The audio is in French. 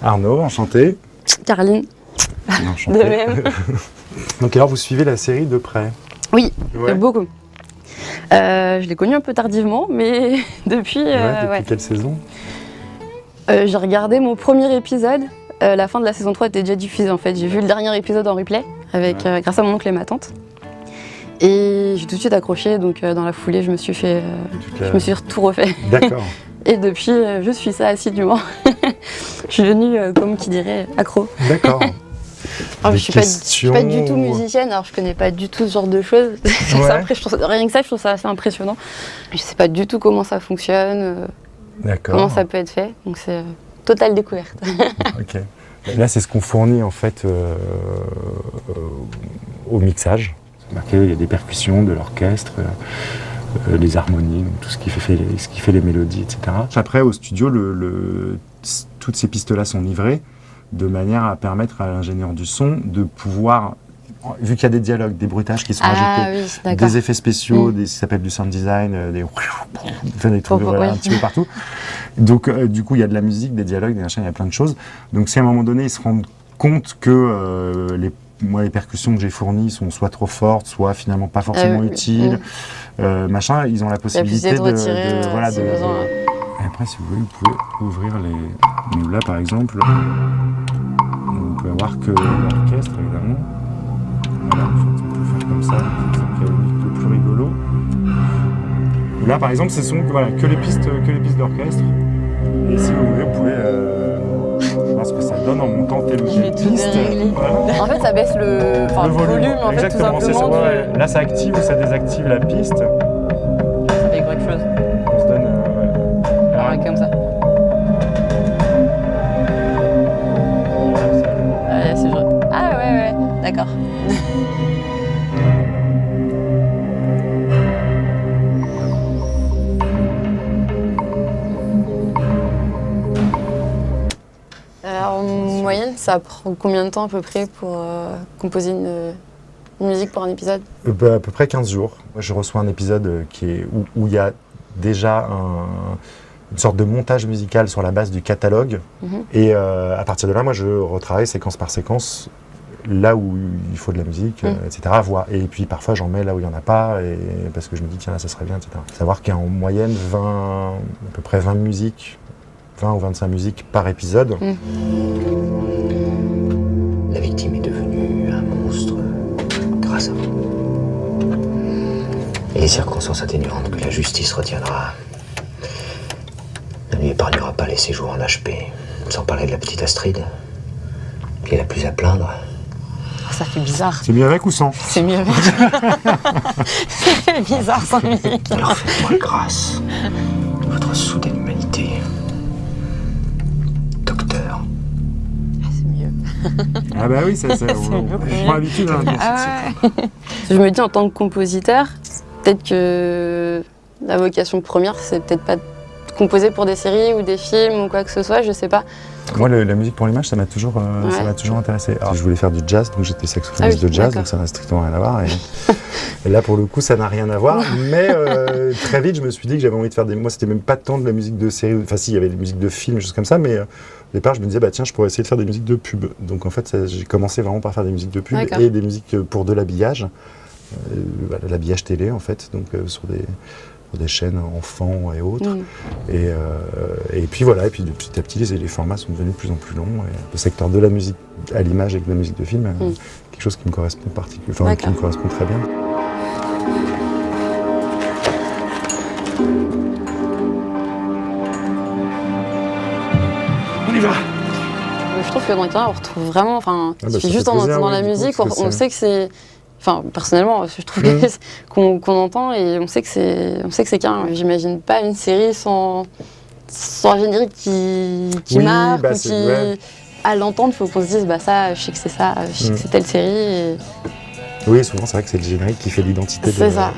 Arnaud, enchanté. Caroline. Enchanté. De même. Donc alors vous suivez la série de près? Oui, Ouais. beaucoup. Je l'ai connue un peu tardivement, mais depuis... Depuis quelle saison? J'ai regardé mon premier épisode. La fin de la saison 3 était déjà diffusée en fait. J'ai vu le dernier épisode en replay grâce à mon oncle et ma tante. Et j'ai tout de suite accroché, donc dans la foulée, je me suis tout refait. D'accord. Et depuis, je suis ça assidûment. Je suis devenue, comme qui dirait, accro. D'accord. Alors, je suis pas du tout musicienne, alors je connais pas du tout ce genre de choses. Rien que ça, je trouve ça assez impressionnant. Je sais pas du tout comment ça fonctionne, comment ça peut être fait, donc c'est totale découverte. Ok. Là, c'est ce qu'on fournit en fait au mixage. Marqué, il y a des percussions de l'orchestre, les harmonies, tout ce qui fait les mélodies, etc. Après, au studio, toutes ces pistes-là sont livrées de manière à permettre à l'ingénieur du son de pouvoir, vu qu'il y a des dialogues, des bruitages qui sont rajoutés, des effets spéciaux, ça s'appelle du sound design, des trucs un petit peu partout. Donc, du coup, il y a de la musique, des dialogues, des machins, il y a plein de choses. Donc, si à un moment donné, ils se rendent compte que les percussions que j'ai fournies sont soit trop fortes, soit finalement pas forcément utiles, machin, ils ont la possibilité de retirer, Et après, si vous voulez, vous pouvez ouvrir les... Nous, là, par exemple, on peut avoir que l'orchestre, évidemment. Voilà, on peut faire comme ça, c'est un peu plus rigolo. Là, par exemple, ce sont que les pistes d'orchestre. Et si vous voulez, vous pouvez voir ce que ça donne en montant telle ou telle piste. Voilà. En fait, ça baisse le volume, en fait, tout simplement. Là, ça active ou ça désactive la piste. Ça fait quelque chose. On se donne... comme ça. C'est vrai. Ah ouais, d'accord. En moyenne, ça prend combien de temps à peu près pour composer une musique pour un épisode? À peu près 15 jours. Moi, je reçois un épisode où il y a déjà une sorte de montage musical sur la base du catalogue. Et à partir de là, moi, je retravaille séquence par séquence, là où il faut de la musique, etc. Et puis parfois, j'en mets là où il n'y en a pas, parce que je me dis, tiens, là, ça serait bien, etc. Savoir qu'il y a en moyenne à peu près 20 musiques, 20 ou 25 musiques par épisode. La victime est devenue un monstre grâce à vous. Et les circonstances atténuantes que la justice retiendra ne lui épargnera pas les séjours en HP. Sans parler de la petite Astrid, qui est la plus à plaindre. Ça fait bizarre. C'est mieux avec ou sans? C'est mieux avec. Ça fait bizarre sans musique. Alors faites-moi grâce de votre soudaine humanité. Docteur. C'est mieux. Ah bah oui, on prend l'habitude. Je me dis, en tant que compositeur, peut-être que la vocation première, c'est peut-être pas de composer pour des séries ou des films ou quoi que ce soit, je sais pas. Moi, la musique pour l'image, ça m'a toujours intéressé. Alors, je voulais faire du jazz, donc j'étais saxophoniste de jazz, donc ça n'a strictement rien à voir. Et là, pour le coup, ça n'a rien à voir. Mais très vite, je me suis dit que j'avais envie de faire Moi, c'était même pas tant de la musique de série. Enfin, si, il y avait des musiques de films, des choses comme ça, mais au départ, je me disais, bah tiens, je pourrais essayer de faire des musiques de pub. Donc en fait, j'ai commencé vraiment par faire des musiques de pub et des musiques pour de l'habillage. L'habillage télé, en fait, donc sur des chaînes enfants et autres. Et puis voilà, et puis petit à petit, les formats sont devenus de plus en plus longs. Et le secteur de la musique à l'image et de la musique de film, quelque chose qui me correspond qui me correspond très bien. On y va! Je trouve que dans le terrain, on retrouve vraiment, juste en entendant la musique, on sait que c'est... Enfin, personnellement, je trouve qu'on entend et on sait que c'est qu'un. J'imagine pas une série sans un générique qui marque ou qui... À l'entendre, il faut qu'on se dise, ça, je sais que c'est ça, je sais que c'est telle série. Oui, souvent, c'est vrai que c'est le générique qui fait l'identité de... C'est ça.